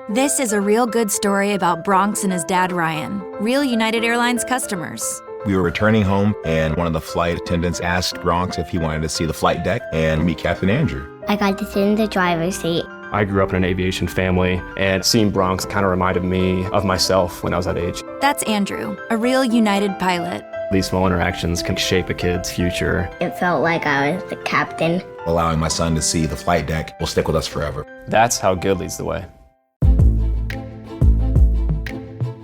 This is a real good story about Bronx and his dad, Ryan, real United Airlines customers. We were returning home, and one of the flight attendants asked Bronx if he wanted to see the flight deck and meet Captain Andrew. I got to sit in the driver's seat. I grew up in an aviation family, and seeing Bronx kind of reminded me of myself when I was that age. That's Andrew, a real United pilot. These small interactions can shape a kid's future. It felt like I was the captain. Allowing my son to see the flight deck will stick with us forever. That's how good leads the way.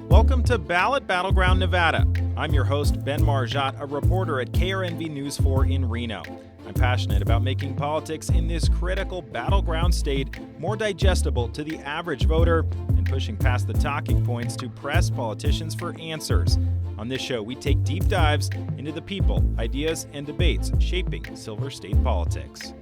Welcome to Ballot Battleground, Nevada. I'm your host, Ben Margiott, a reporter at KRNV News 4 in Reno. I'm passionate about making politics in this critical battleground state more digestible to the average voter and pushing past the talking points to press politicians for answers. On this show, we take deep dives into the people, ideas, and debates shaping Silver State politics.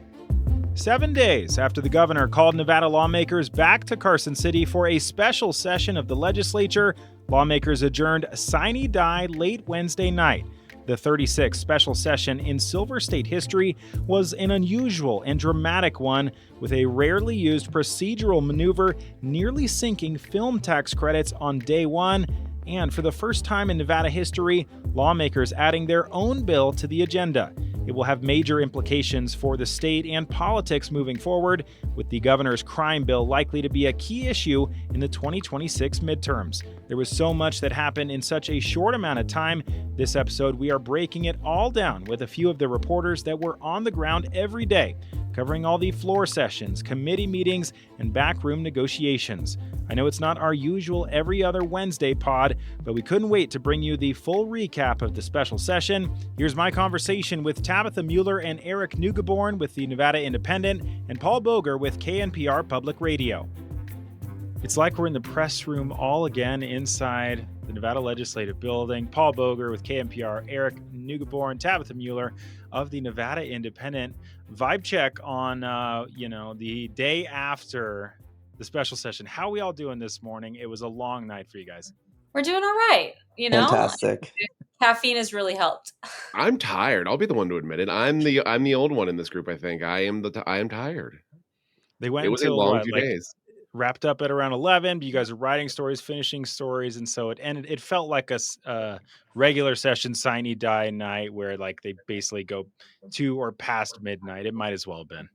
7 days after the governor called Nevada lawmakers back to Carson City for a special session of the legislature, lawmakers adjourned sine die late Wednesday night. The 36th special session in Silver State history was an unusual and dramatic one, with a rarely used procedural maneuver nearly sinking film tax credits on day one, and for the first time in Nevada history, lawmakers adding their own bill to the agenda. It will have major implications for the state and politics moving forward, with the governor's crime bill likely to be a key issue in the 2026 midterms. There was so much that happened in such a short amount of time. This episode, we are breaking it all down with a few of the reporters that were on the ground every day, covering all the floor sessions, committee meetings, and backroom negotiations. I know it's not our usual every other Wednesday pod, but we couldn't wait to bring you the full recap of the special session. Here's my conversation with Tabitha Mueller and Eric Neugeboren with the Nevada Independent and Paul Boger with KNPR Public Radio. It's like we're in the press room all again inside the Nevada Legislative Building. Paul Boger with KNPR, Eric Neugeboren, Tabitha Mueller of the Nevada Independent. Vibe check on, the day after the special session. How are we all doing this morning? It was a long night for you guys. We're doing all right. Fantastic. Caffeine has really helped. I'm tired. I'll be the one to admit it. I'm the old one in this group. I think I am tired. They went It was until, a long few days. Wrapped up at around 11, but you guys are writing stories, finishing stories, and so it ended. It felt like a regular session sine die night where like they basically go to or past midnight. It might as well have been.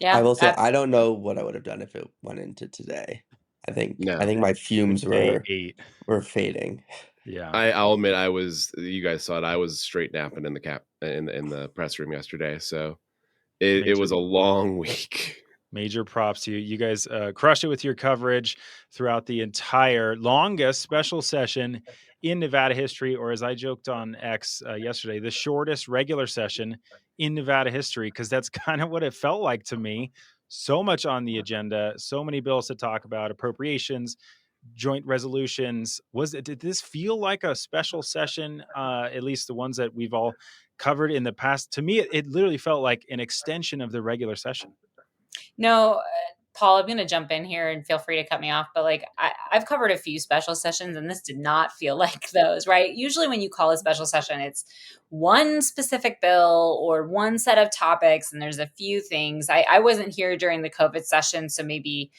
Yeah, I will say I don't know what I would have done if it went into today. I think my fumes were fading. Yeah, I'll admit you guys saw it. I was straight napping in the press room yesterday. So it was a long week. Major props to you. You guys crushed it with your coverage throughout the entire longest special session in Nevada history, or as I joked on X yesterday, the shortest regular session in Nevada history, because that's kind of what it felt like to me. So much on the agenda, so many bills to talk about, appropriations, joint resolutions. Did this feel like a special session, at least the ones that we've all covered in the past? To me, it literally felt like an extension of the regular session. No, Paul, I'm going to jump in here and feel free to cut me off. But I've covered a few special sessions and this did not feel like those, right? Usually when you call a special session, it's one specific bill or one set of topics. And there's a few things. I wasn't here during the COVID session, so maybe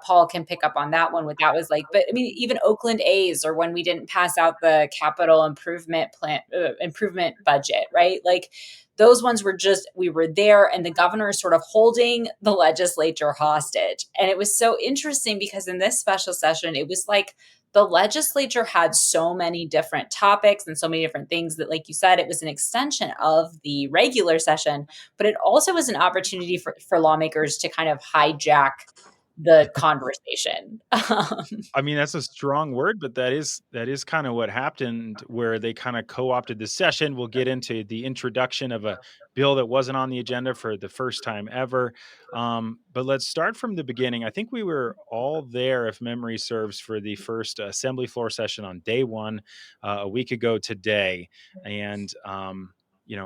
Paul can pick up on that one, what that was like. But I mean, even Oakland A's, or when we didn't pass out the capital improvement budget, right? Like, those ones were we were there and the governor is sort of holding the legislature hostage. And it was so interesting because in this special session, it was like the legislature had so many different topics and so many different things that, like you said, it was an extension of the regular session, but it also was an opportunity for lawmakers to kind of hijack the conversation. I mean, that's a strong word, but that is kind of what happened, where they kind of co-opted the session. We'll get into the introduction of a bill that wasn't on the agenda for the first time ever. But let's start from the beginning. I think we were all there, if memory serves, for the first assembly floor session on day one, a week ago today. And,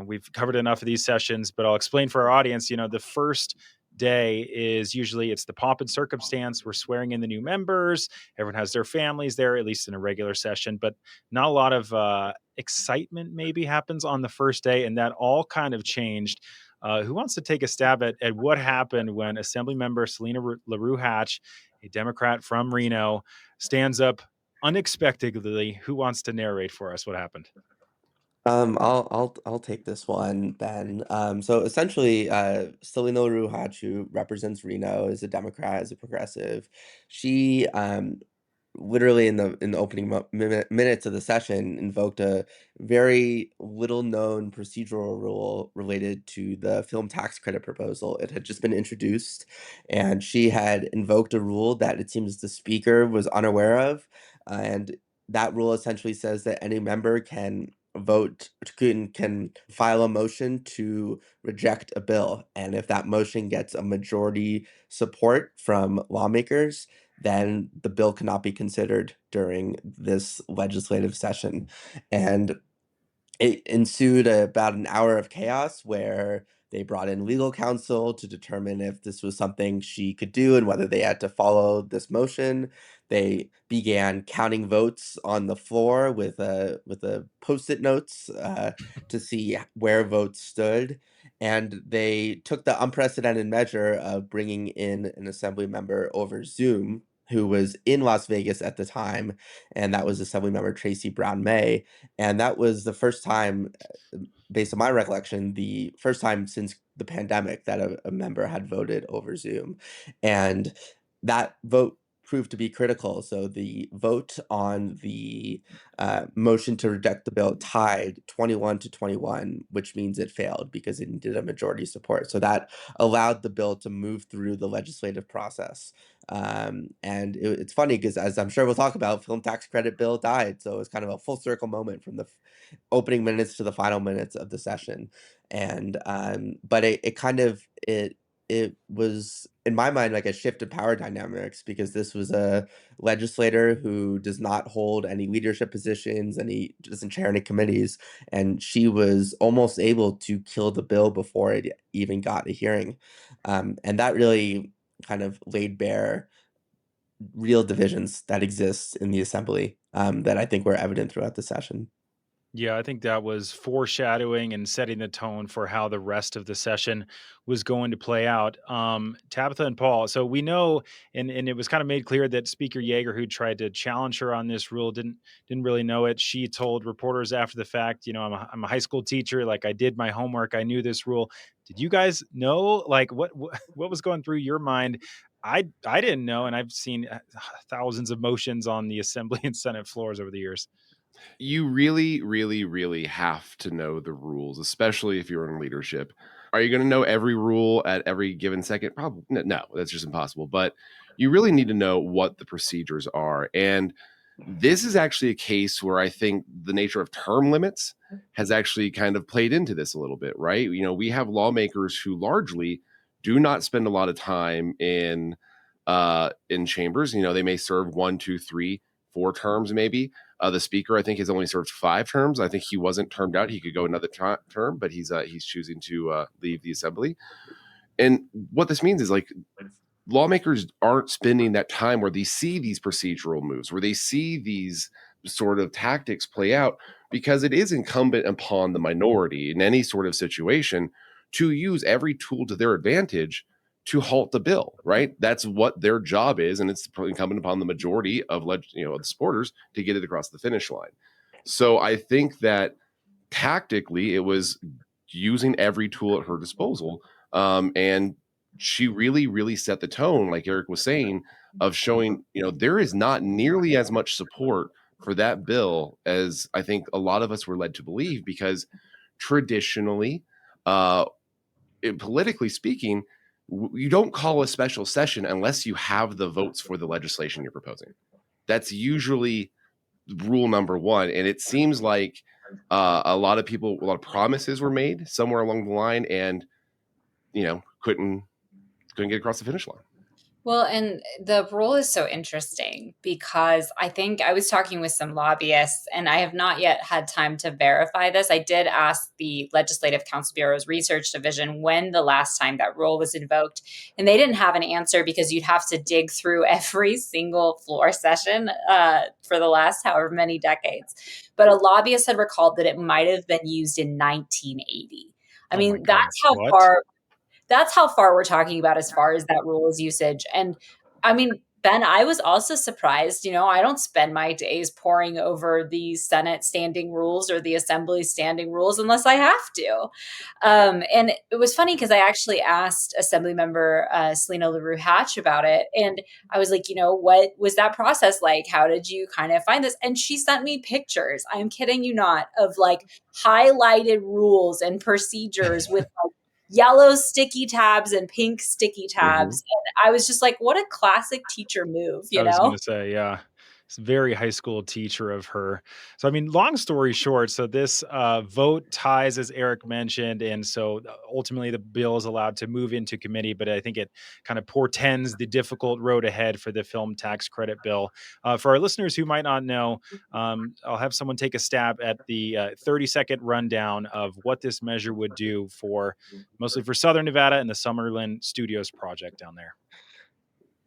we've covered enough of these sessions, but I'll explain for our audience, the first day is usually it's the pomp and circumstance. We're swearing in the new members. Everyone has their families there, at least in a regular session, but not a lot of excitement maybe happens on the first day. And that all kind of changed. Who wants to take a stab at what happened when Assemblymember Selena LaRue Hatch a Democrat from Reno, stands up unexpectedly. Who wants to narrate for us what happened? I'll take this one, Ben. So essentially, Celina Ruhach, who represents Reno, is a Democrat, is a progressive. She literally in the opening minutes of the session invoked a very little known procedural rule related to the film tax credit proposal. It had just been introduced, and she had invoked a rule that it seems the speaker was unaware of, and that rule essentially says that any member can file a motion to reject a bill, and if that motion gets a majority support from lawmakers, then the bill cannot be considered during this legislative session. And it ensued about an hour of chaos where they brought in legal counsel to determine if this was something she could do and whether they had to follow this motion. They began counting votes on the floor with a post-it notes to see where votes stood. And they took the unprecedented measure of bringing in an assembly member over Zoom who was in Las Vegas at the time, and that was Assemblymember Tracy Brown May. And that was the first time, based on my recollection, the first time since the pandemic that a member had voted over Zoom. And that vote proved to be critical. So the vote on the motion to reject the bill tied 21-21, which means it failed because it needed a majority support. So that allowed the bill to move through the legislative process. And it's funny because, as I'm sure we'll talk about, film tax credit bill died. So it was kind of a full circle moment from the opening minutes to the final minutes of the session. And but it was, in my mind, like a shift in power dynamics, because this was a legislator who does not hold any leadership positions and he doesn't chair any committees. And she was almost able to kill the bill before it even got a hearing. And that really kind of laid bare real divisions that exist in the assembly that I think were evident throughout the session. Yeah, I think that was foreshadowing and setting the tone for how the rest of the session was going to play out. Tabitha and Paul, so we know, and it was kind of made clear that Speaker Yeager, who tried to challenge her on this rule, didn't really know it. She told reporters after the fact, I'm a high school teacher, like I did my homework, I knew this rule. Did you guys know? Like what was going through your mind? I didn't know, and I've seen thousands of motions on the Assembly and Senate floors over the years. You really, really, really have to know the rules, especially if you're in leadership. Are you going to know every rule at every given second? Probably no, that's just impossible. But you really need to know what the procedures are. And this is actually a case where I think the nature of term limits has actually kind of played into this a little bit, right? We have lawmakers who largely do not spend a lot of time in chambers. They may serve 1, 2, 3, 4 terms maybe. The speaker, I think, has only served 5 terms. I think he wasn't termed out. He could go another term, but he's choosing to leave the assembly. And what this means is, like, lawmakers aren't spending that time where they see these procedural moves, where they see these sort of tactics play out, because it is incumbent upon the minority in any sort of situation to use every tool to their advantage to halt the bill, right? That's what their job is, and it's incumbent upon the majority of the supporters to get it across the finish line. So I think that tactically it was using every tool at her disposal, and she really, really set the tone, like Eric was saying, of showing there is not nearly as much support for that bill as I think a lot of us were led to believe, because traditionally, politically speaking, you don't call a special session unless you have the votes for the legislation you're proposing. That's usually rule number one. And it seems like a lot of promises were made somewhere along the line, and couldn't get across the finish line. Well, and the rule is so interesting because I think I was talking with some lobbyists, and I have not yet had time to verify this. I did ask the Legislative Council Bureau's Research Division when the last time that rule was invoked, and they didn't have an answer because you'd have to dig through every single floor session for the last however many decades. But a lobbyist had recalled that it might have been used in 1980. I mean, that's how far we're talking about as far as that rule's usage. And I mean, Ben, I was also surprised. I don't spend my days poring over the Senate standing rules or the Assembly standing rules unless I have to. And it was funny because I actually asked Assemblymember Selena LaRue Hatch about it. And I was like, what was that process like? How did you kind of find this? And she sent me pictures, I'm kidding you not, of like highlighted rules and procedures with like yellow sticky tabs and pink sticky tabs. And I was just like, what a classic teacher move, I was going to say, yeah, it's a very high school teacher of her. So, I mean, long story short, so this vote ties, as Eric mentioned. And so ultimately the bill is allowed to move into committee, but I think it kind of portends the difficult road ahead for the film tax credit bill. For our listeners who might not know, I'll have someone take a stab at the 30-second rundown of what this measure would do for mostly for Southern Nevada and the Summerlin Studios project down there.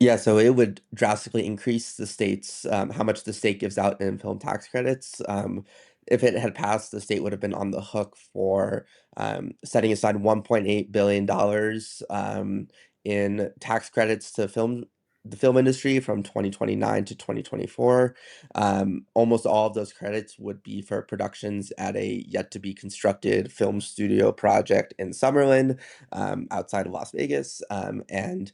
Yeah, so it would drastically increase the state's how much the state gives out in film tax credits. If it had passed, the state would have been on the hook for setting aside $1.8 billion in tax credits to the film industry from 2029 to 2024. Almost all of those credits would be for productions at a yet to be constructed film studio project in Summerlin, outside of Las Vegas, and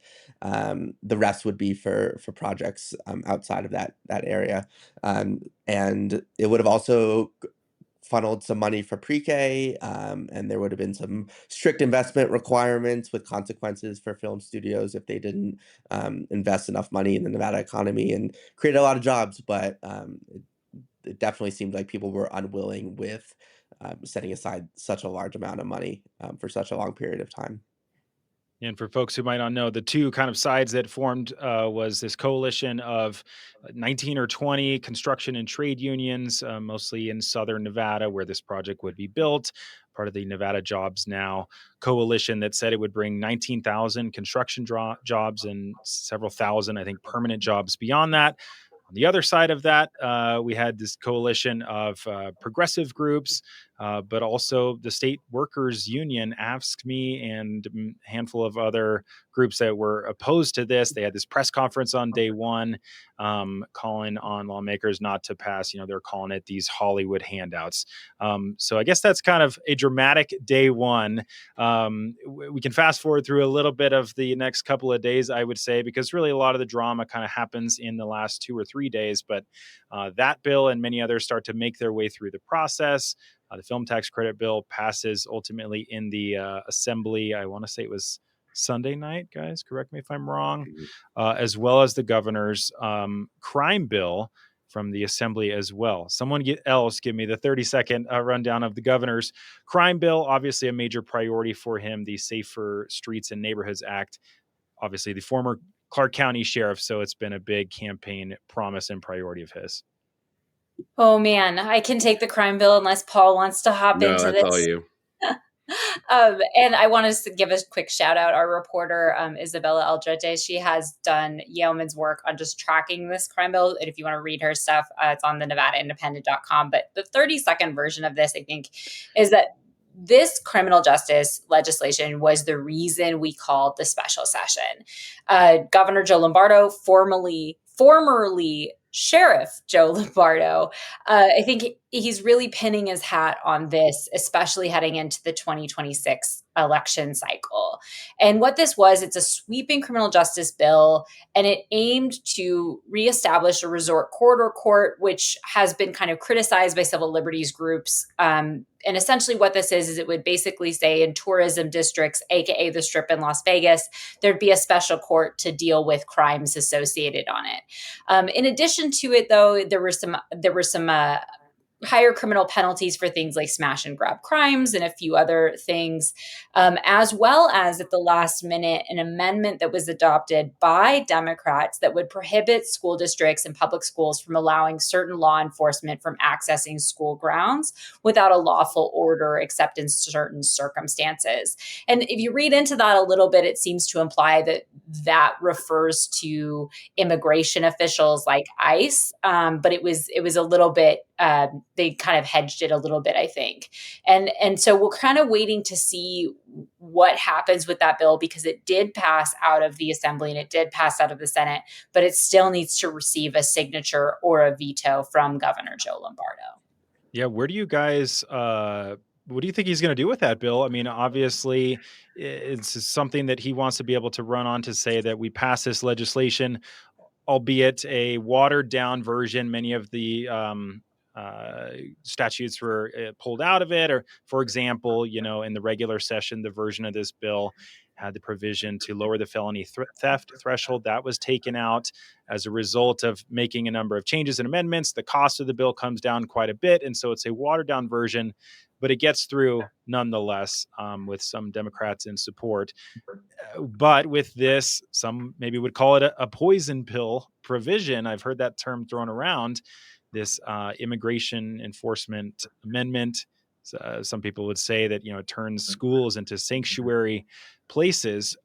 the rest would be for projects outside of that area. And it would have also funneled some money for pre-K, and there would have been some strict investment requirements with consequences for film studios if they didn't invest enough money in the Nevada economy and create a lot of jobs. But it definitely seemed like people were unwilling with setting aside such a large amount of money for such a long period of time. And for folks who might not know, the two kind of sides that formed was this coalition of 19 or 20 construction and trade unions, mostly in Southern Nevada, where this project would be built, part of the Nevada Jobs Now coalition that said it would bring 19,000 construction jobs and several thousand, I think, permanent jobs beyond that. On the other side of that, we had this coalition of progressive groups, but also the state workers union asked me and a handful of other groups that were opposed to this. They had this press conference on day one, calling on lawmakers not to pass, they're calling it these Hollywood handouts. So I guess that's kind of a dramatic day one. We can fast forward through a little bit of the next couple of days, I would say, because really a lot of the drama kind of happens in the last 2 or 3 days. But that bill and many others start to make their way through the process. The film tax credit bill passes ultimately in the assembly. I want to say it was Sunday night, guys. Correct me if I'm wrong. As well as the governor's crime bill from the assembly as well. Someone else give me the 30-second rundown of the governor's crime bill. Obviously a major priority for him, the Safer Streets and Neighborhoods Act. Obviously the former Clark County sheriff, so it's been a big campaign promise and priority of his. Oh man, I can take the crime bill unless Paul wants to hop No, into that's all this. you. And I want to give a quick shout out. Our reporter, Isabella Aldrete, she has done yeoman's work on just tracking this crime bill. And if you want to read her stuff, it's on the NevadaIndependent.com. But the 30-second version of this, I think, is that this criminal justice legislation was the reason we called the special session. Governor Joe Lombardo, formerly Sheriff Joe Lombardo, I think he's really pinning his hat on this, especially heading into the 2026 election cycle. And what this was, it's a sweeping criminal justice bill, and it aimed to reestablish a resort corridor court, which has been kind of criticized by civil liberties groups. And essentially what this is it would basically say in tourism districts, aka the Strip in Las Vegas, there'd be a special court to deal with crimes associated on it. In addition to it, though, there were some higher criminal penalties for things like smash and grab crimes and a few other things, as well as at the last minute, an amendment that was adopted by Democrats that would prohibit school districts and public schools from allowing certain law enforcement from accessing school grounds without a lawful order except in certain circumstances. And if you read into that a little bit, it seems to imply that that refers to immigration officials like ICE, but it was a little bit they kind of hedged it a little bit, I think. And so we're kind of waiting to see what happens with that bill, because it did pass out of the Assembly and it did pass out of the Senate, but it still needs to receive a signature or a veto from Governor Joe Lombardo. Yeah, where do you guys what do you think he's going to do with that bill? I mean, obviously, it's something that he wants to be able to run on to say that we pass this legislation, albeit a watered down version. Many of the statutes were pulled out of it. Or, for example, in the regular session, the version of this bill had the provision to lower the felony theft threshold. That was taken out as a result of making a number of changes and amendments. The cost of the bill comes down quite a bit. And so it's a watered down version, but it gets through nonetheless, with some Democrats in support. But with this, some maybe would call it a poison pill provision. I've heard that term thrown around, this immigration enforcement amendment. Some people would say that, it turns schools into sanctuary places.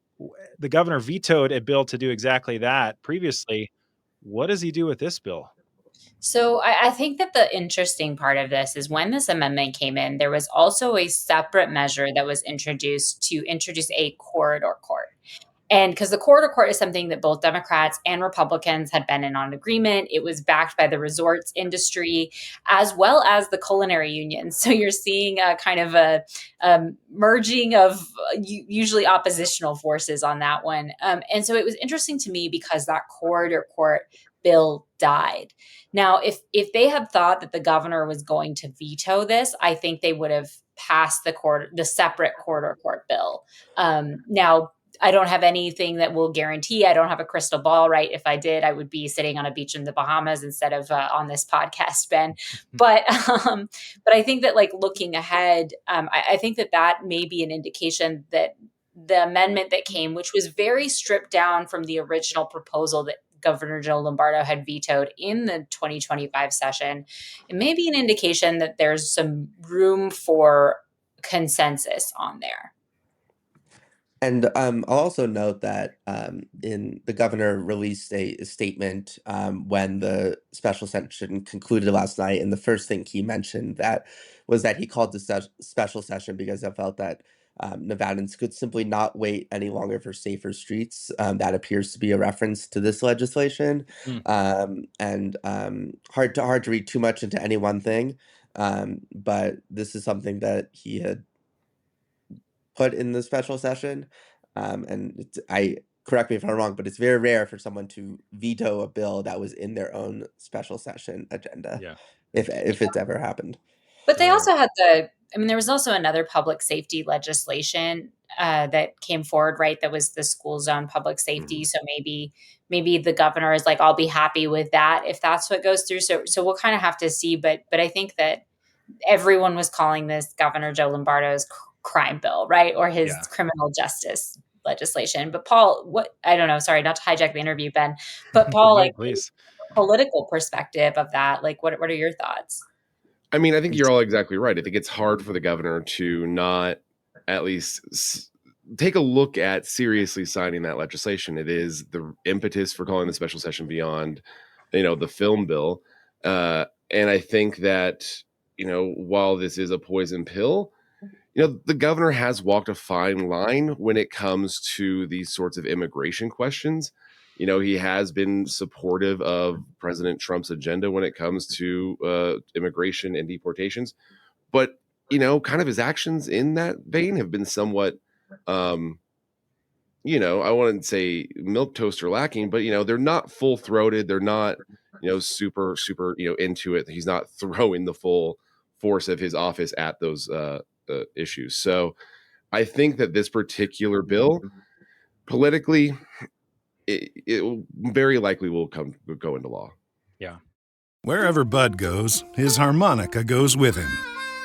The governor vetoed a bill to do exactly that previously. What does he do with this bill? So I think that the interesting part of this is when this amendment came in, there was also a separate measure that was introduced to introduce a corridor court. And because the corridor court is something that both Democrats and Republicans had been in on agreement. It was backed by the resorts industry as well as the culinary union. So you're seeing a kind of a merging of usually oppositional forces on that one. And so it was interesting to me because that corridor court bill died. Now, if they had thought that the governor was going to veto this, I think they would have passed the separate corridor court bill. Now, I don't have anything that will guarantee. I don't have a crystal ball, right? If I did, I would be sitting on a beach in the Bahamas instead of on this podcast, Ben. But I think that looking ahead, I think that may be an indication that the amendment that came, which was very stripped down from the original proposal that Governor Joe Lombardo had vetoed in the 2025 session, it may be an indication that there's some room for consensus on there. And I'll also note that in the governor released a statement when the special session concluded last night, and the first thing he mentioned was that he called the special session because I felt that Nevadans could simply not wait any longer for safer streets. That appears to be a reference to this legislation, and hard to read too much into any one thing. But this is something that he had put in the special session, and correct me if I'm wrong, but it's very rare for someone to veto a bill that was in their own special session agenda. Yeah. If it's ever happened. But they also had there was also another public safety legislation that came forward, right? That was the school zone public safety. So maybe the governor is like, I'll be happy with that if that's what goes through. So we'll kind of have to see. But I think that everyone was calling this Governor Joe Lombardo's crime bill, right? Or his criminal justice legislation. But Paul, I don't know, sorry, not to hijack the interview, Ben, but Paul, please. Political perspective of that, what are your thoughts? I mean, I think you're all exactly right. I think it's hard for the governor to not at least take a look at seriously signing that legislation. It is the impetus for calling the special session beyond, the film bill. And I think that, while this is a poison pill, the governor has walked a fine line when it comes to these sorts of immigration questions. He has been supportive of President Trump's agenda when it comes to immigration and deportations. But, kind of his actions in that vein have been somewhat, I wouldn't say milquetoast or lacking, but, they're not full throated. They're not, super, into it. He's not throwing the full force of his office at those issues. So I think that this particular bill politically, it very likely will go into law. Yeah. Wherever Bud goes, his harmonica goes with him.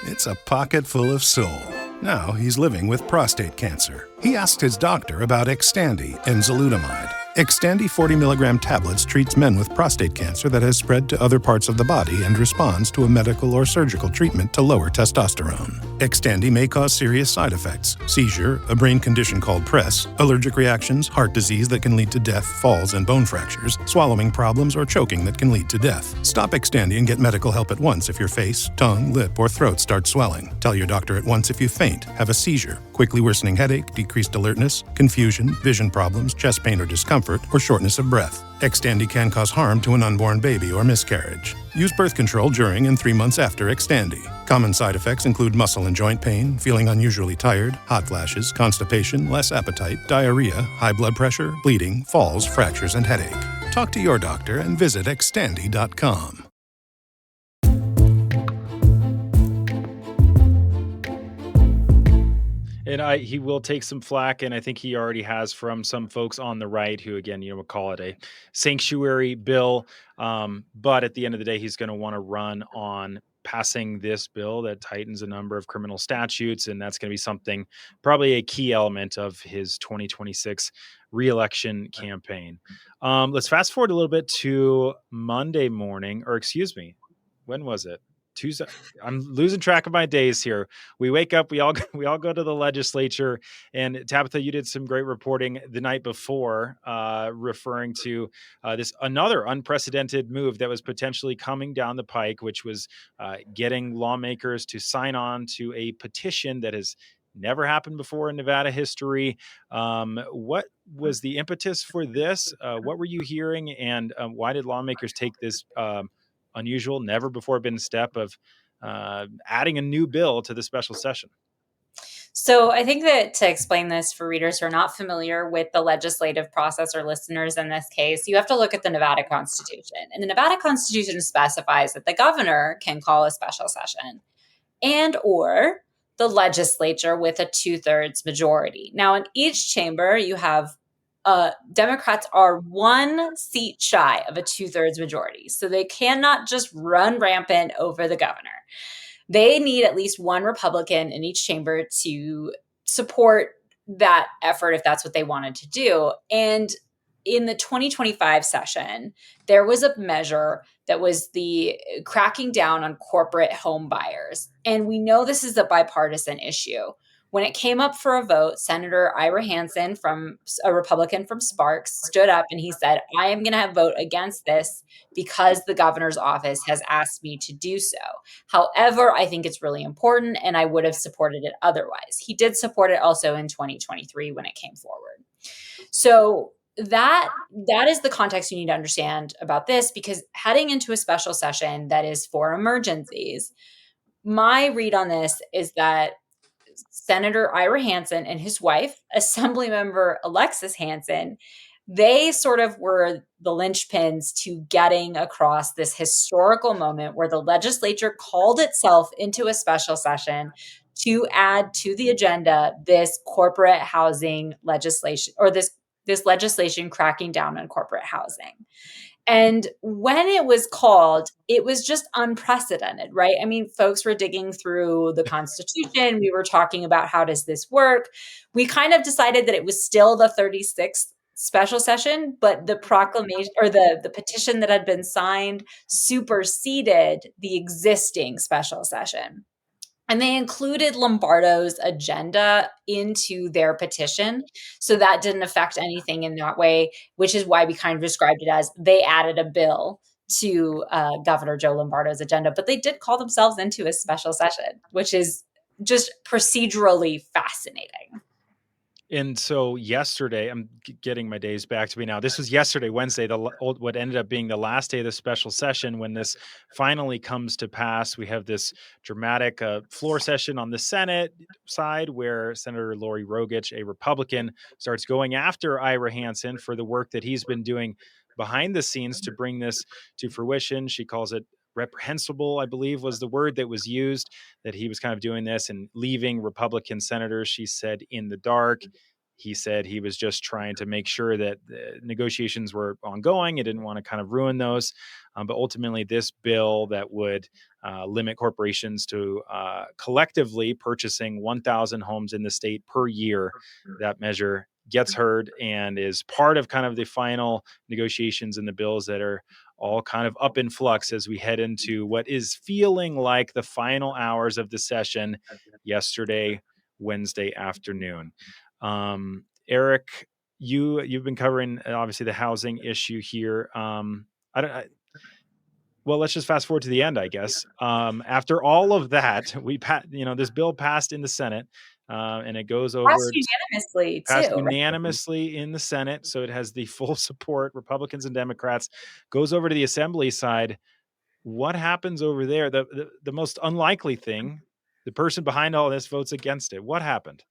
It's a pocket full of soul. Now he's living with prostate cancer. He asked his doctor about Xtandi and enzalutamide. Extandi 40 milligram tablets treats men with prostate cancer that has spread to other parts of the body and responds to a medical or surgical treatment to lower testosterone. Extandi may cause serious side effects: seizure, a brain condition called PRESS, allergic reactions, heart disease that can lead to death, falls and bone fractures, swallowing problems, or choking that can lead to death. Stop Extandi and get medical help at once if your face, tongue, lip, or throat start swelling. Tell your doctor at once if you faint, have a seizure, quickly worsening headache, decreased alertness, confusion, vision problems, chest pain or discomfort, or shortness of breath. Extandi can cause harm to an unborn baby or miscarriage. Use birth control during and 3 months after Extandi. Common side effects include muscle and joint pain, feeling unusually tired, hot flashes, constipation, less appetite, diarrhea, high blood pressure, bleeding, falls, fractures, and headache. Talk to your doctor and visit Extandi.com. And he will take some flack, and I think he already has, from some folks on the right who, again, would call it a sanctuary bill. But at the end of the day, he's going to want to run on passing this bill that tightens a number of criminal statutes, and that's going to be something, probably a key element of his 2026 reelection campaign. Let's fast forward a little bit to Monday morning, or excuse me, when was it? Tuesday. I'm losing track of my days here. We wake up, we all go to the legislature, and Tabitha, you did some great reporting the night before, referring to this another unprecedented move that was potentially coming down the pike, which was getting lawmakers to sign on to a petition that has never happened before in Nevada history. What was the impetus for this? What were you hearing, and why did lawmakers take this unusual, never before been step of adding a new bill to the special session? So I think that to explain this for readers who are not familiar with the legislative process, or listeners in this case, you have to look at the Nevada Constitution. And the Nevada Constitution specifies that the governor can call a special session, and or the legislature with a 2/3 majority. Now, in each chamber, you have Democrats are one seat shy of a 2/3 majority. So they cannot just run rampant over the governor. They need at least one Republican in each chamber to support that effort if that's what they wanted to do. And in the 2025 session, there was a measure that was the cracking down on corporate home buyers. And we know this is a bipartisan issue. When it came up for a vote, Senator Ira Hansen, from a Republican from Sparks, stood up and he said, I am going to vote against this because the governor's office has asked me to do so. However, I think it's really important and I would have supported it otherwise. He did support it also in 2023 when it came forward. So that is the context you need to understand about this, because heading into a special session that is for emergencies, my read on this is that Senator Ira Hansen and his wife, Assemblymember Alexis Hansen, they sort of were the linchpins to getting across this historical moment where the legislature called itself into a special session to add to the agenda this corporate housing legislation, or this legislation cracking down on corporate housing. And when it was called, it was just unprecedented, right? I mean, folks were digging through the Constitution. We were talking about, how does this work? We kind of decided that it was still the 36th special session, but the proclamation, or the petition that had been signed, superseded the existing special session. And they included Lombardo's agenda into their petition. So that didn't affect anything in that way, which is why we kind of described it as they added a bill to Governor Joe Lombardo's agenda. But they did call themselves into a special session, which is just procedurally fascinating. And so yesterday, I'm getting my days back to me now. This was yesterday, Wednesday, what ended up being the last day of the special session. When this finally comes to pass, we have this dramatic floor session on the Senate side, where Senator Lori Rogich, a Republican, starts going after Ira Hansen for the work that he's been doing behind the scenes to bring this to fruition. She calls it reprehensible, I believe was the word that was used, that he was kind of doing this and leaving Republican senators, she said, in the dark. He said he was just trying to make sure that the negotiations were ongoing. He didn't want to kind of ruin those. But ultimately, this bill that would limit corporations to collectively purchasing 1,000 homes in the state per year, that measure gets heard and is part of kind of the final negotiations in the bills that are all kind of up in flux as we head into what is feeling like the final hours of the session yesterday, Wednesday afternoon. Eric, you've been covering obviously the housing issue here. Well, let's just fast forward to the end, I guess. After all of that, this bill passed in the Senate, and it goes over passed Right? unanimously in the Senate, so it has the full support, Republicans and Democrats. Goes over to the Assembly side. What happens over there? The most unlikely thing, the person behind all this votes against it. What happened?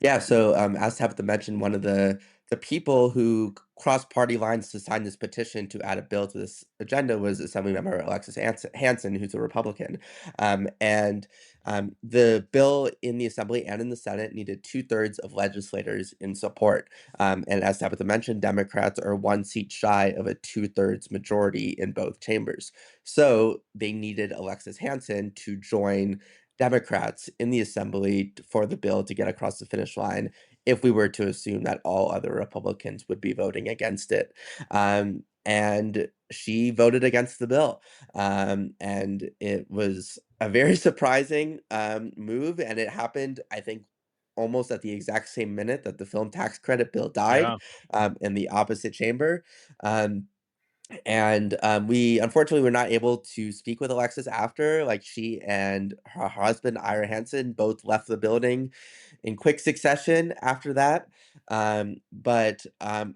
Yeah, so as Tabitha mentioned, one of the people who crossed party lines to sign this petition to add a bill to this agenda was Assemblymember Alexis Hansen, who's a Republican. And the bill in the Assembly and in the Senate needed 2/3 of legislators in support. And as Tabitha mentioned, Democrats are one seat shy of a 2/3 majority in both chambers. So they needed Alexis Hansen to join Democrats in the Assembly for the bill to get across the finish line if we were to assume that all other Republicans would be voting against it. And she voted against the bill. And it was a very surprising move, and it happened, I think, almost at the exact same minute that the film tax credit bill died Yeah, in the opposite chamber. Um, and we unfortunately were not able to speak with Alexis after. Like, she and her husband, Ira Hansen, both left the building in quick succession after that. But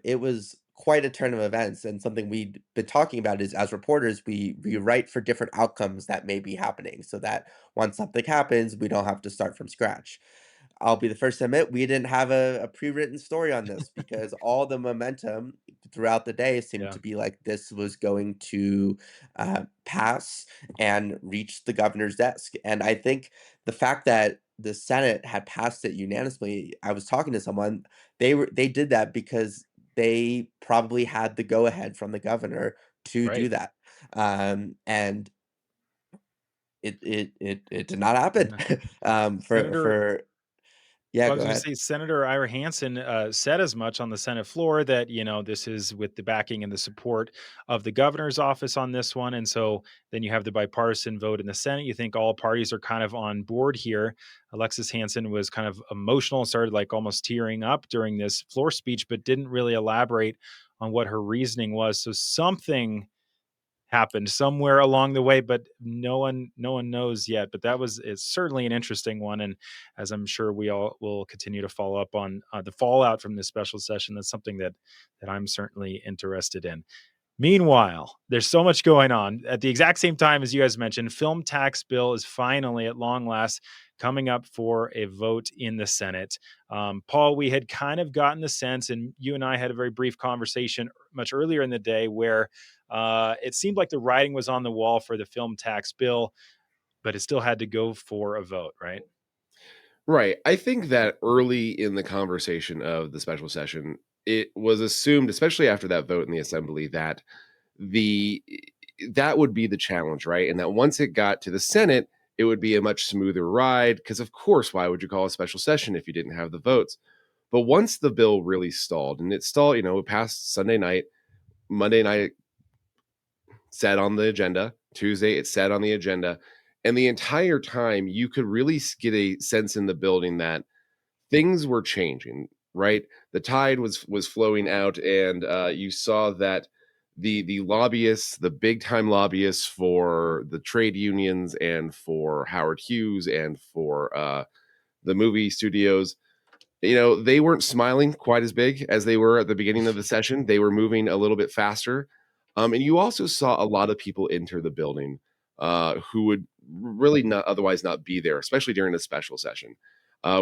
it was quite a turn of events, and something we'd been talking about is, as reporters, we write for different outcomes that may be happening, so that once something happens, we don't have to start from scratch. I'll be the first to admit we didn't have a pre-written story on this because all the momentum throughout the day seemed yeah, to be like this was going to pass and reach the governor's desk. And I think the fact that the Senate had passed it unanimously, I was talking to someone, they did that because they probably had the go-ahead from the governor to right. do that. And it did not happen. Yeah. For Senator yeah, Well, I go was going to ahead. say Senator Ira Hansen said as much on the Senate floor that, this is with the backing and the support of the governor's office on this one. And so then you have the bipartisan vote in the Senate. You think all parties are kind of on board here. Alexis Hansen was kind of emotional, started like almost tearing up during this floor speech, but didn't really elaborate on what her reasoning was. So something happened somewhere along the way, but no one knows yet. But it's certainly an interesting one, and as I'm sure we all will continue to follow up on the fallout from this special session, that's something that I'm certainly interested in. Meanwhile, there's so much going on. At the exact same time as you guys mentioned, film tax bill is finally, at long last, coming up for a vote in the Senate. Paul, we had kind of gotten the sense, and you and I had a very brief conversation much earlier in the day where it seemed like the writing was on the wall for the film tax bill, but it still had to go for a vote, right? Right. I think that early in the conversation of the special session, it was assumed, especially after that vote in the assembly, that the that would be the challenge, right? And that once it got to the Senate, it would be a much smoother ride. Because of course, why would you call a special session if you didn't have the votes? But once the bill really stalled, and it stalled, it passed Sunday night, Monday night sat on the agenda, Tuesday it sat on the agenda, and the entire time you could really get a sense in the building that things were changing, right? The tide was flowing out, and you saw that the lobbyists, the big time lobbyists for the trade unions and for Howard Hughes and for the movie studios, they weren't smiling quite as big as they were at the beginning of the session. They were moving a little bit faster. And you also saw a lot of people enter the building who would really not otherwise not be there, especially during a special session.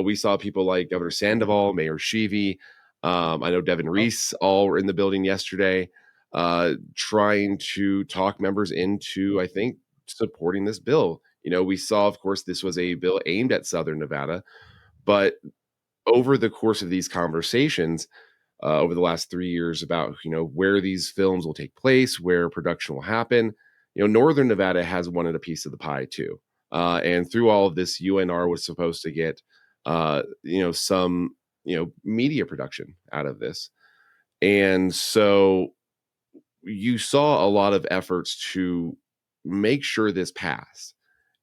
We saw people like Governor Sandoval, Mayor Sheevy. I know Devin Reese all were in the building yesterday trying to talk members into, I think, supporting this bill. We saw, of course, this was a bill aimed at Southern Nevada, but over the course of these conversations over the last 3 years about where these films will take place, where production will happen, Northern Nevada has wanted a piece of the pie too. And through all of this, UNR was supposed to get some media production out of this. And so you saw a lot of efforts to make sure this passed.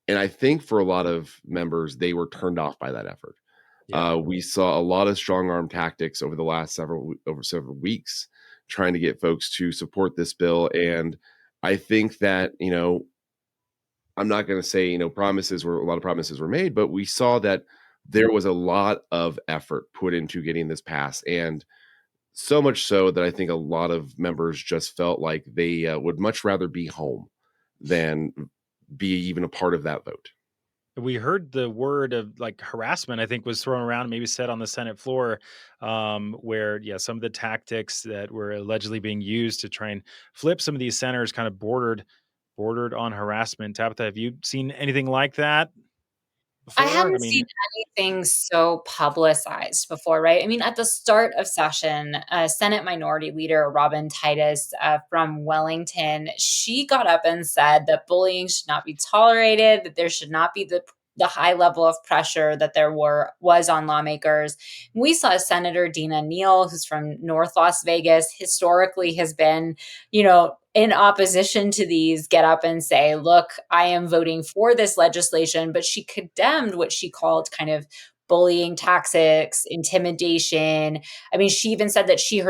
And I think for a lot of members, they were turned off by that effort. Yeah. We saw a lot of strong arm tactics over the last several weeks trying to get folks to support this bill. And I think that, I'm not going to say, a lot of promises were made, but we saw that there was a lot of effort put into getting this passed. And so much so that I think a lot of members just felt like they would much rather be home than be even a part of that vote. We heard the word of like harassment, I think was thrown around, maybe said on the Senate floor, where, some of the tactics that were allegedly being used to try and flip some of these senators kind of bordered on harassment. Tabitha, have you seen anything like that I before? I hadn't mean, seen anything so publicized before, right? I mean, at the start of session, Senate Minority Leader Robin Titus from Wellington, she got up and said that bullying should not be tolerated, that there should not be the high level of pressure that was on lawmakers. We saw Senator Dina Neal, who's from North Las Vegas, historically has been, in opposition to these, get up and say, look, I am voting for this legislation, but she condemned what she called kind of bullying tactics, intimidation. I mean, she even said that she's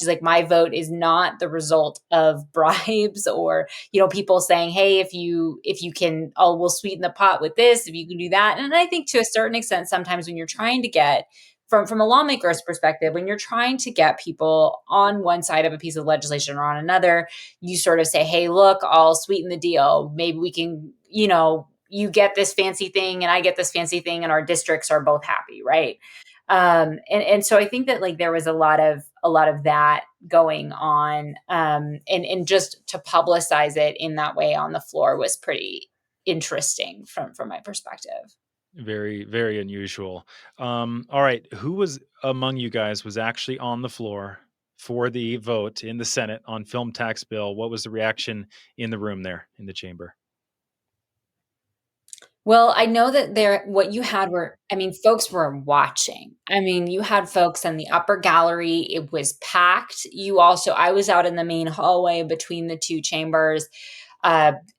like, my vote is not the result of bribes or, people saying, hey, if you can, we'll sweeten the pot with this, if you can do that. And I think to a certain extent, sometimes when you're trying to get from a lawmaker's perspective, when you're trying to get people on one side of a piece of legislation or on another, you sort of say, hey, look, I'll sweeten the deal. Maybe we can, you get this fancy thing and I get this fancy thing and our districts are both happy. Right. And so I think that like there was a lot of that going on. And just to publicize it in that way on the floor was pretty interesting from my perspective. very, very unusual. All right. Who was among you guys was actually on the floor for the vote in the Senate on film tax bill? What was the reaction in the room there in the chamber? Well, I know that what you had folks were watching. I mean, you had folks in the upper gallery. It was packed. I was out in the main hallway between the two chambers.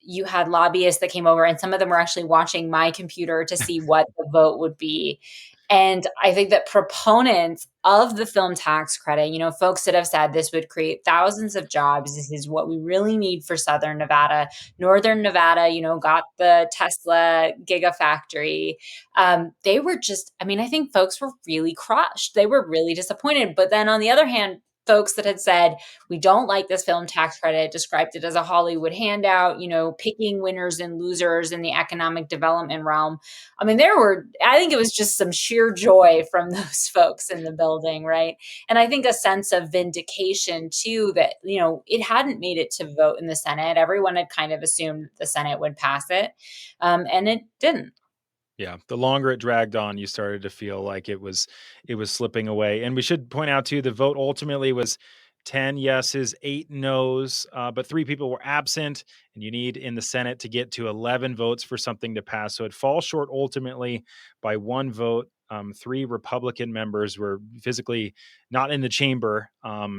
You had lobbyists that came over, and some of them were actually watching my computer to see what the vote would be. And I think that proponents of the film tax credit, folks that have said this would create thousands of jobs, this is what we really need for Southern Nevada. Northern Nevada, got the Tesla gigafactory. They were I think folks were really crushed. They were really disappointed. But then on the other hand, folks that had said, we don't like this film tax credit, described it as a Hollywood handout, picking winners and losers in the economic development realm. I mean, I think it was just some sheer joy from those folks in the building, right? And I think a sense of vindication too, that, it hadn't made it to vote in the Senate. Everyone had kind of assumed the Senate would pass it. And it didn't. Yeah, the longer it dragged on, you started to feel like it was slipping away. And we should point out too, the vote ultimately was 10 yeses, 8 nos, but 3 people were absent, and you need in the Senate to get to 11 votes for something to pass. So it falls short ultimately by 1 vote. 3 Republican members were physically not in the chamber.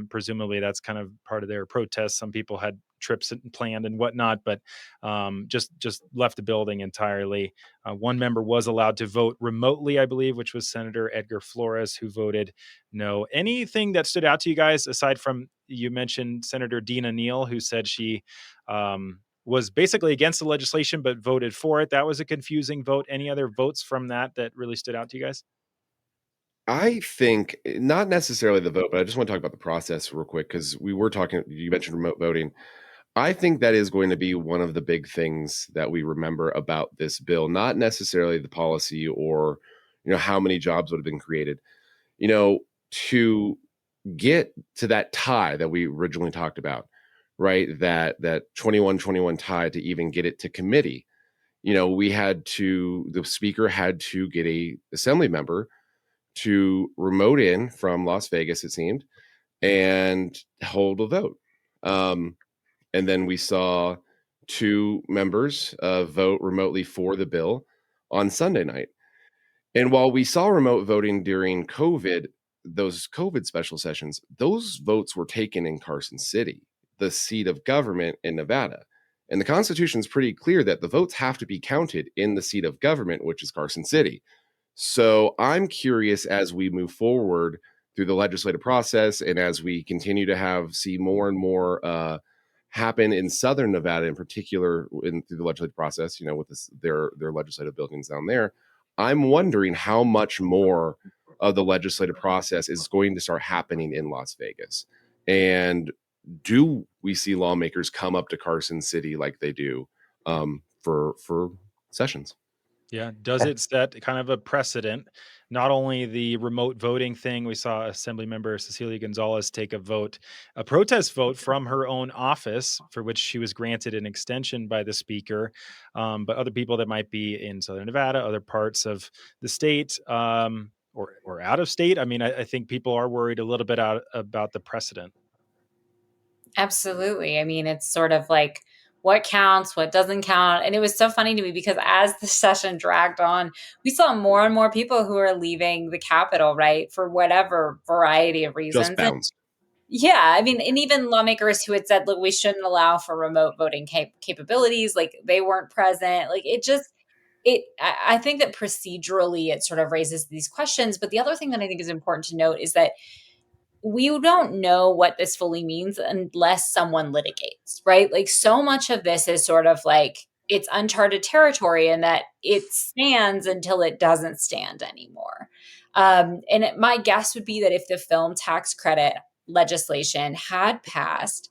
Presumably that's kind of part of their protest. Some people had trips planned and whatnot, but just left the building entirely. 1 member was allowed to vote remotely, I believe, which was Senator Edgar Flores, who voted no. Anything that stood out to you guys, aside from you mentioned Senator Dina Neal, who said she was basically against the legislation but voted for it? That was a confusing vote. Any other votes from that really stood out to you guys? I think not necessarily the vote, but I just want to talk about the process real quick because you mentioned remote voting. I think that is going to be one of the big things that we remember about this bill, not necessarily the policy or, how many jobs would have been created. To get to that tie that we originally talked about, right? That 21-21 tie to even get it to committee. The speaker had to get a assembly member to remote in from Las Vegas, it seemed, and hold a vote. And then we saw 2 members vote remotely for the bill on Sunday night. And while we saw remote voting during COVID, those COVID special sessions, those votes were taken in Carson City, the seat of government in Nevada. And the Constitution is pretty clear that the votes have to be counted in the seat of government, which is Carson City. So I'm curious, as we move forward through the legislative process and as we continue to see more and more happen in Southern Nevada, in particular, through the legislative process, with their legislative buildings down there, I'm wondering how much more of the legislative process is going to start happening in Las Vegas. And do we see lawmakers come up to Carson City like they do for sessions? Yeah. Does it set kind of a precedent? Not only the remote voting thing, we saw Assemblymember Cecilia Gonzalez take a protest vote from her own office, for which she was granted an extension by the speaker. But other people that might be in Southern Nevada, other parts of the state, or out of state. I mean, I think people are worried a little bit about the precedent. Absolutely. I mean, it's sort of like what counts, what doesn't count. And it was so funny to me because as the session dragged on, we saw more and more people who are leaving the Capitol, right, for whatever variety of reasons. Just bounced. Yeah, I mean, and even lawmakers who had said, look, we shouldn't allow for remote voting capabilities, like they weren't present. Like I think that procedurally it sort of raises these questions. But the other thing that I think is important to note is that we don't know what this fully means unless someone litigates, right? Like so much of this is sort of like it's uncharted territory and that it stands until it doesn't stand anymore. My guess would be that if the film tax credit legislation had passed,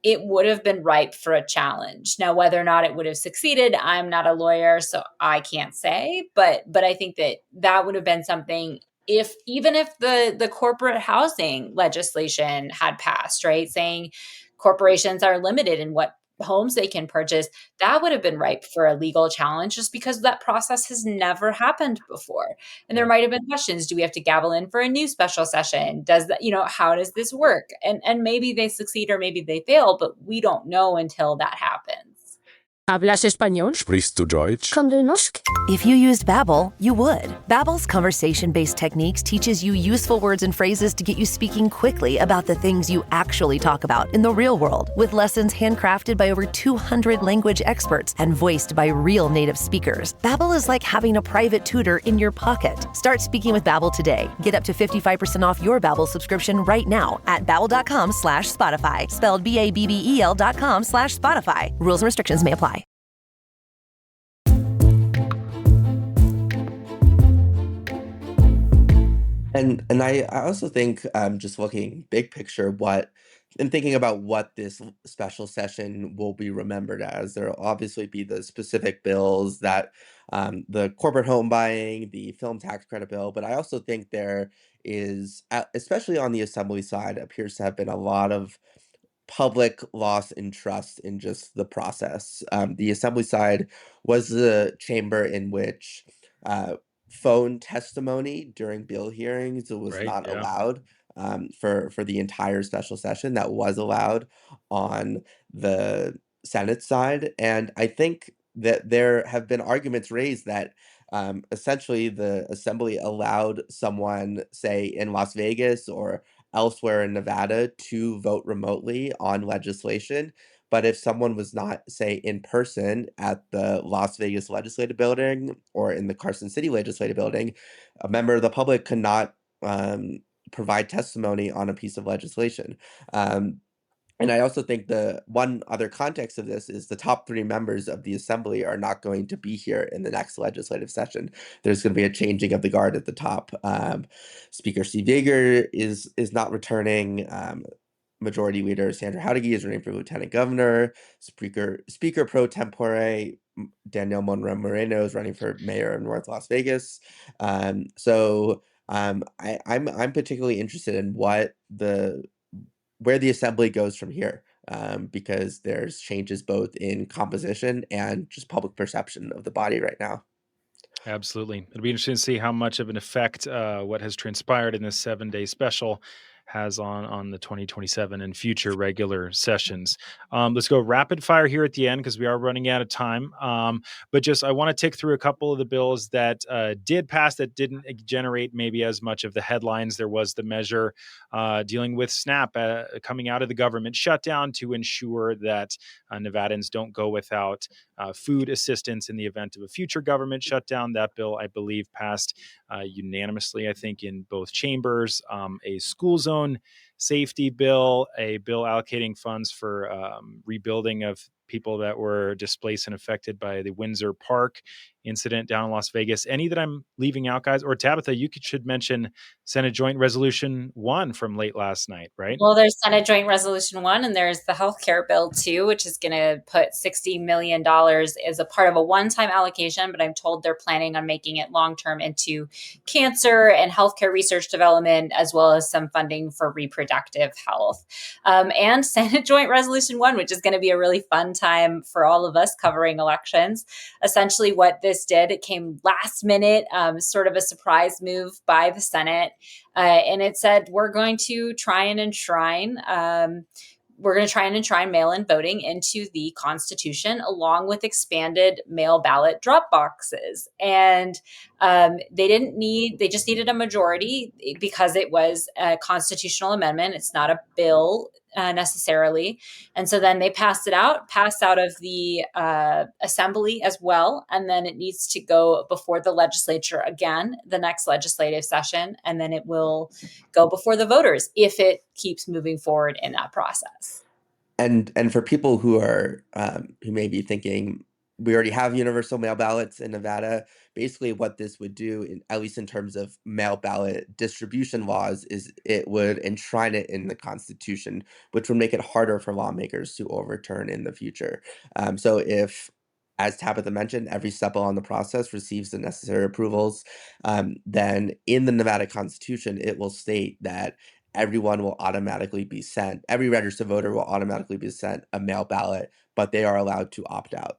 it would have been ripe for a challenge. Now, whether or not it would have succeeded, I'm not a lawyer, so I can't say. But I think that would have been something even if the corporate housing legislation had passed, right, saying corporations are limited in what homes they can purchase, that would have been ripe for a legal challenge just because that process has never happened before. And there might have been questions. Do we have to gavel in for a new special session? Does that, how does this work? And maybe they succeed or maybe they fail, but we don't know until that happens. ¿Hablas español? Sprichst du Deutsch? Kan du norsk? If you used Babbel, you would. Babbel's conversation-based techniques teaches you useful words and phrases to get you speaking quickly about the things you actually talk about in the real world, with lessons handcrafted by over 200 language experts and voiced by real native speakers. Babbel is like having a private tutor in your pocket. Start speaking with Babbel today. Get up to 55% off your Babbel subscription right now at babbel.com/Spotify, spelled BABBEL.com/Spotify. Rules and restrictions may apply. And I also think just looking big picture, and thinking about what this special session will be remembered as, there will obviously be the specific bills that the corporate home buying, the film tax credit bill, but I also think there is, especially on the assembly side, appears to have been a lot of public loss in trust in just the process. The assembly side was the chamber in which phone testimony during bill hearings was Right. not Yeah. allowed for the entire special session. That was allowed on the Senate side. And I think that there have been arguments raised that essentially the assembly allowed someone, say, in Las Vegas or elsewhere in Nevada to vote remotely on legislation. But if someone was not, say, in person at the Las Vegas Legislative Building or in the Carson City Legislative Building, a member of the public could not provide testimony on a piece of legislation. And I also think the one other context of this is the top 3 members of the assembly are not going to be here in the next legislative session. There's going to be a changing of the guard at the top. Speaker Steve Boger is not returning. Majority Leader Sandra Jauregui is running for Lieutenant Governor. Speaker pro tempore Danielle Monroe-Moreno is running for Mayor of North Las Vegas. I'm particularly interested in where the assembly goes from here, because there's changes both in composition and just public perception of the body right now. Absolutely. It'll be interesting to see how much of an effect what has transpired in this 7-day special has on the 2027 and future regular sessions. Let's go rapid fire here at the end because we are running out of time. But just I want to tick through a couple of the bills that did pass that didn't generate maybe as much of the headlines. There was the measure dealing with SNAP coming out of the government shutdown to ensure that Nevadans don't go without food assistance in the event of a future government shutdown. That bill, I believe, passed unanimously, I think, in both chambers. A school zone safety bill, a bill allocating funds for rebuilding of people that were displaced and affected by the Windsor Park incident down in Las Vegas. Any that I'm leaving out, guys? Or Tabitha, you should mention Senate Joint Resolution 1 from late last night, right? Well, there's Senate Joint Resolution 1, and there's the healthcare bill 2, which is going to put $60 million as a part of a one-time allocation, but I'm told they're planning on making it long-term into cancer and healthcare research development, as well as some funding for reproductive health. And Senate Joint Resolution 1, which is going to be a really fun time for all of us covering elections. Essentially what this did, it came last minute, sort of a surprise move by the Senate. And it said, we're going to try and enshrine mail-in voting into the Constitution, along with expanded mail ballot drop boxes. And they just needed a majority because it was a constitutional amendment. It's not a bill necessarily. And so then they passed out of the assembly as well. And then it needs to go before the legislature again, the next legislative session. And then it will go before the voters if it keeps moving forward in that process. And for people who are who may be thinking, we already have universal mail ballots in Nevada. Basically, what this would do, at least in terms of mail ballot distribution laws, is it would enshrine it in the Constitution, which would make it harder for lawmakers to overturn in the future. So if, as Tabitha mentioned, every step along the process receives the necessary approvals, then in the Nevada Constitution, it will state that every registered voter will automatically be sent a mail ballot, but they are allowed to opt out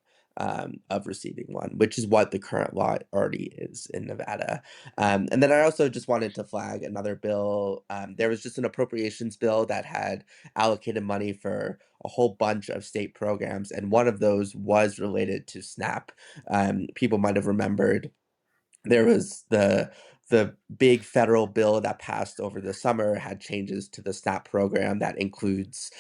of receiving one, which is what the current law already is in Nevada. And then I also just wanted to flag another bill. There was just an appropriations bill that had allocated money for a whole bunch of state programs, and one of those was related to SNAP. People might have remembered there was the big federal bill that passed over the summer had changes to the SNAP program that includes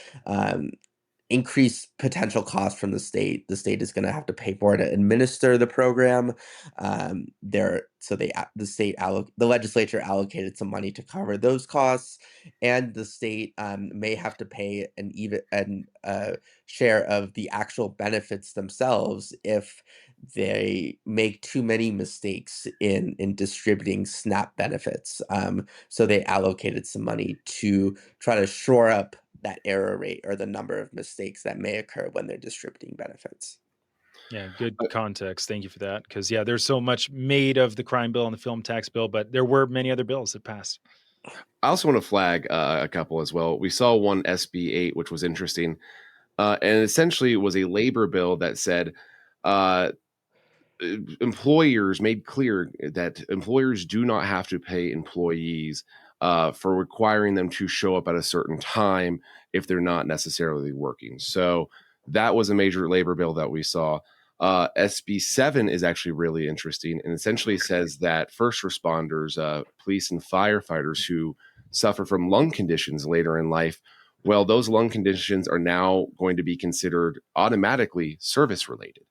increased potential costs from the state. The state is going to have to pay more to administer the program. The legislature allocated some money to cover those costs, and the state may have to pay an share of the actual benefits themselves if they make too many mistakes in distributing SNAP benefits. So they allocated some money to try to shore up that error rate or the number of mistakes that may occur when they're distributing benefits. Yeah, good context. Thank you for that. Because, there's so much made of the crime bill and the film tax bill, but there were many other bills that passed. I also want to flag a couple as well. We saw one SB 8, which was interesting. And essentially it was a labor bill that said employers made clear that employers do not have to pay employees for requiring them to show up at a certain time if they're not necessarily working. So that was a major labor bill that we saw. SB 7 is actually really interesting and essentially says that first responders, police and firefighters who suffer from lung conditions later in life, well, those lung conditions are now going to be considered automatically service related.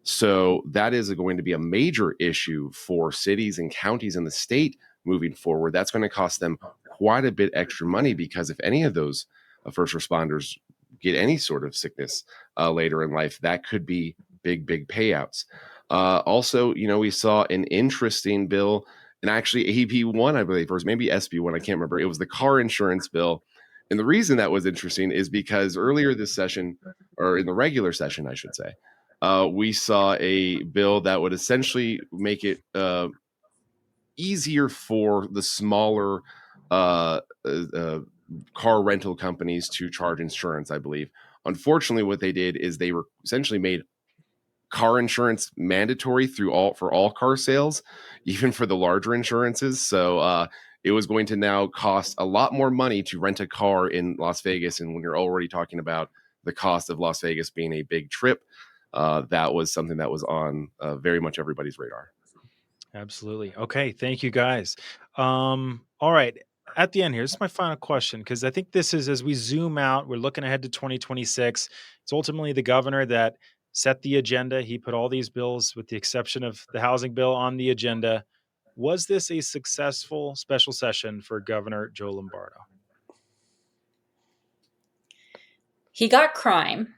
So that is going to be a major issue for cities and counties in the state moving forward. That's going to cost them quite a bit extra money because if any of those first responders get any sort of sickness later in life, that could be big payouts. Also, we saw an interesting bill, and actually AB1, I believe, or maybe SB1, I can't remember. It was the car insurance bill. And the reason that was interesting is because earlier this session, or in the regular session, I should say, we saw a bill that would essentially make it easier for the smaller car rental companies to charge insurance, I believe. Unfortunately, what they did is they were essentially made car insurance mandatory for all car sales, even for the larger insurances. So it was going to now cost a lot more money to rent a car in Las Vegas. And when you're already talking about the cost of Las Vegas being a big trip, that was something that was on very much everybody's radar. Absolutely. Okay. Thank you, guys. All right. At the end here, this is my final question because I think this is as we zoom out, we're looking ahead to 2026. It's ultimately the governor that set the agenda. He put all these bills, with the exception of the housing bill, on the agenda. Was this a successful special session for Governor Joe Lombardo? He got crime,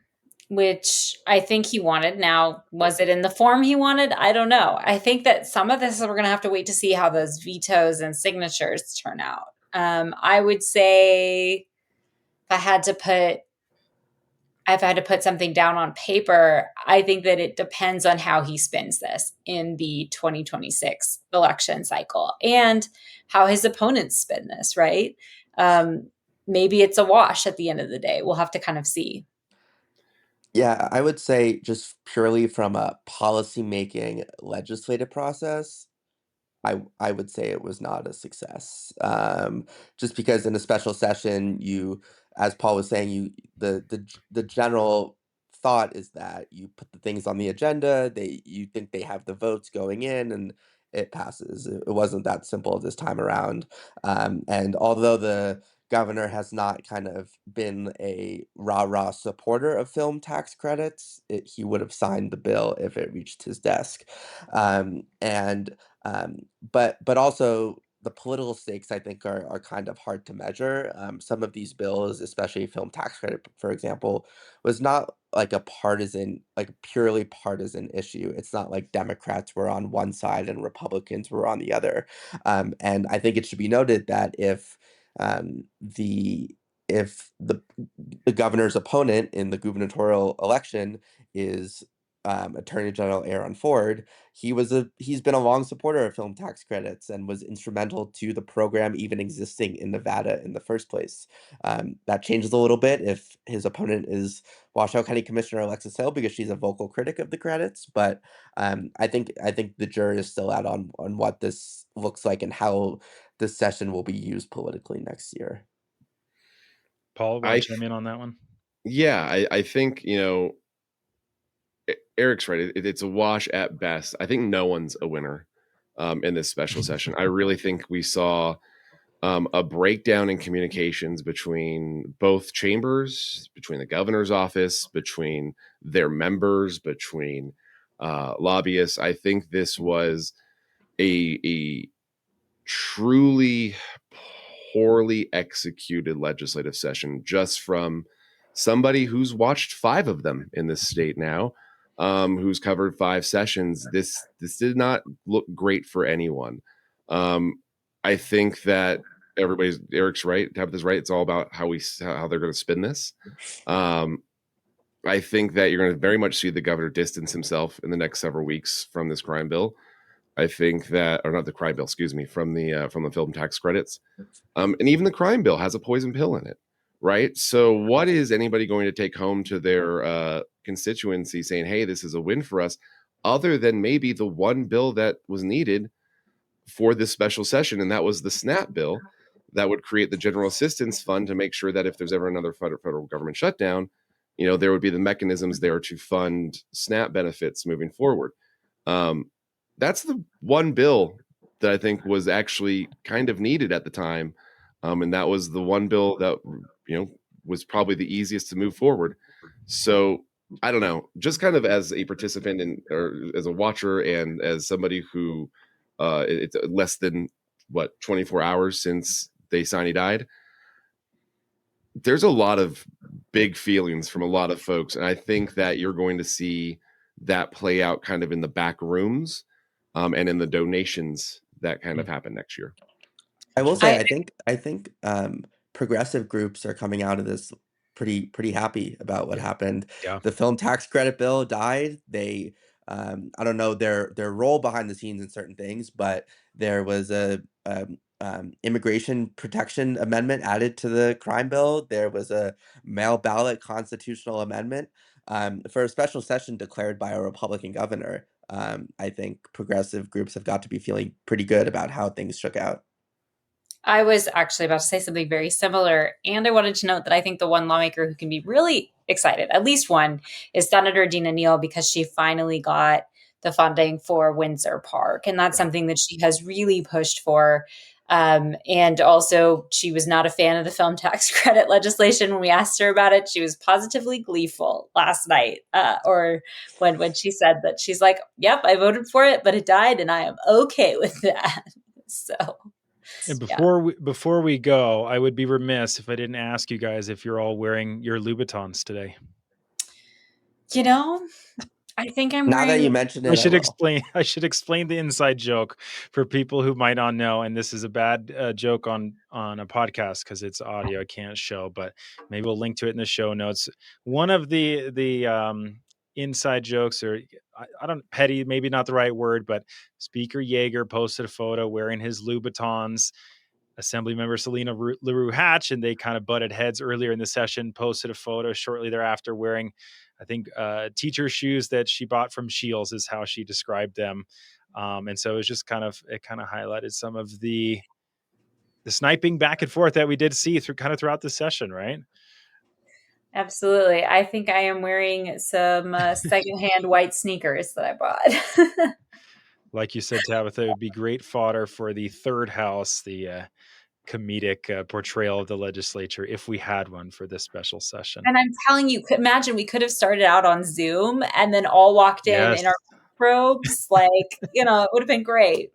which I think he wanted. Now, was it in the form he wanted? I don't know. I think that some of this we're going to have to wait to see how those vetoes and signatures turn out. I would say if I had to put something down on paper, I think that it depends on how he spins this in the 2026 election cycle and how his opponents spin this, right? Maybe it's a wash at the end of the day. We'll have to kind of see. Yeah, I would say just purely from a policy-making legislative process, I would say it was not a success. Just because in a special session, as Paul was saying, the general thought is that you put the things on the agenda, you think they have the votes going in, and it passes. It wasn't that simple this time around. And although the governor has not kind of been a rah-rah supporter of film tax credits, he would have signed the bill if it reached his desk. And but also the political stakes, I think, are kind of hard to measure. Some of these bills, especially film tax credit, for example, was not like like a purely partisan issue. It's not like Democrats were on one side and Republicans were on the other. And I think it should be noted that um, the if the governor's opponent in the gubernatorial election is Attorney General Aaron Ford, he's been a long supporter of film tax credits and was instrumental to the program even existing in Nevada in the first place. That changes a little bit if his opponent is Washoe County Commissioner Alexis Hill because she's a vocal critic of the credits. But I think the jury is still out on what this looks like and how this session will be used politically next year. Paul, want I to chime in on that one? Yeah, I think Eric's right. It's a wash at best. I think no one's a winner in this special session. I really think we saw a breakdown in communications between both chambers, between the governor's office, between their members, between lobbyists. I think this was a truly poorly executed legislative session just from somebody who's watched 5 of them in this state now, who's covered 5 sessions. This did not look great for anyone. I think that Eric's right, Tabitha's right. It's all about how they're going to spin this. I think that you're going to very much see the governor distance himself in the next several weeks from this crime bill. I think that, or not the crime bill, excuse me, from the film tax credits, and even the crime bill has a poison pill in it, right? So, what is anybody going to take home to their constituency saying, "Hey, this is a win for us," other than maybe the one bill that was needed for this special session, and that was the SNAP bill that would create the General Assistance Fund to make sure that if there's ever another federal government shutdown, there would be the mechanisms there to fund SNAP benefits moving forward. That's the one bill that I think was actually kind of needed at the time. And that was the one bill that, was probably the easiest to move forward. So I don't know, just kind of as a participant or as a watcher and as somebody who it's less than 24 hours since Sine died. There's a lot of big feelings from a lot of folks. And I think that you're going to see that play out kind of in the back rooms. And in the donations that kind of happen next year. I will say, I think progressive groups are coming out of this pretty happy about what happened. Yeah. The film tax credit bill died. I don't know their role behind the scenes in certain things, but there was a immigration protection amendment added to the crime bill. There was a mail ballot constitutional amendment for a special session declared by a Republican governor. I think progressive groups have got to be feeling pretty good about how things shook out. I was actually about to say something very similar. And I wanted to note that I think the one lawmaker who can be really excited, at least one, is Senator Dina Neal, because she finally got the funding for Windsor Park. And that's something that she has really pushed for. And also, she was not a fan of the film tax credit legislation. When we asked her about it, she was positively gleeful last night, or when she said that. She's like, yep, I voted for it, but it died, and I am okay with that. So... And before we go, I would be remiss if I didn't ask you guys if you're all wearing your Louboutins today. You know, I think I'm Now that you wearing... mentioned I it, should will. explain. I should explain the inside joke for people who might not know. And this is a bad joke on a podcast because it's audio. I can't show, but maybe we'll link to it in the show notes. One of the inside jokes, or I don't, petty, maybe not the right word, but Speaker Yeager posted a photo wearing his Louboutins. Assemblymember Selena LaRue Hatch, and they kind of butted heads earlier in the session, posted a photo shortly thereafter wearing, I think, teacher shoes that she bought from Shields is how she described them. And so it was just it kind of highlighted some of the sniping back and forth that we did see throughout the session, right? Absolutely. I think I am wearing some secondhand white sneakers that I bought. Like you said, Tabitha, it would be great fodder for the third house, the comedic portrayal of the legislature, if we had one for this special session. And I'm telling you, imagine we could have started out on Zoom and then all walked in our robes. Like, it would have been great.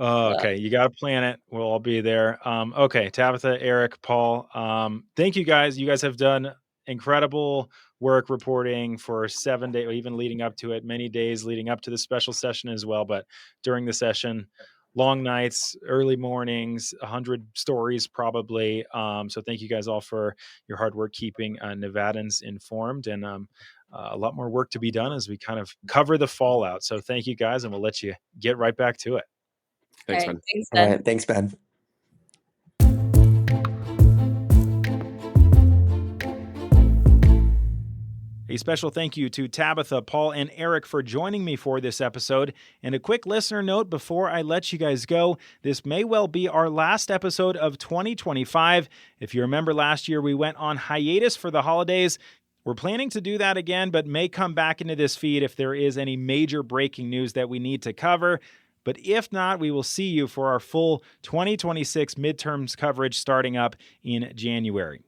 Oh, okay. You got to plan it. We'll all be there. Okay. Tabitha, Eric, Paul, thank you guys. You guys have done incredible work reporting for 7 days, even leading up to it, many days leading up to the special session as well. But during the session, long nights, early mornings, 100 stories probably. So thank you guys all for your hard work keeping Nevadans informed, and a lot more work to be done as we kind of cover the fallout. So thank you guys, and we'll let you get right back to it. Thanks, All right, Ben. thanks, All Ben. right, thanks, Ben. A special thank you to Tabitha, Paul, and Eric for joining me for this episode. And a quick listener note before I let you guys go, this may well be our last episode of 2025. If you remember last year, we went on hiatus for the holidays. We're planning to do that again, but may come back into this feed if there is any major breaking news that we need to cover. But if not, we will see you for our full 2026 midterms coverage starting up in January.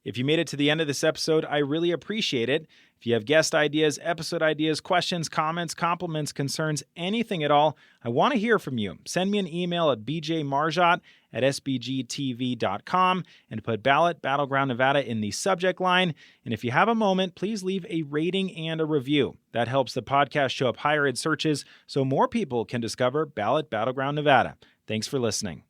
If you made it to the end of this episode, I really appreciate it. If you have guest ideas, episode ideas, questions, comments, compliments, concerns, anything at all, I want to hear from you. Send me an email at bjmargiott@sbgtv.com and put Ballot Battleground Nevada in the subject line. And if you have a moment, please leave a rating and a review. That helps the podcast show up higher in searches so more people can discover Ballot Battleground Nevada. Thanks for listening.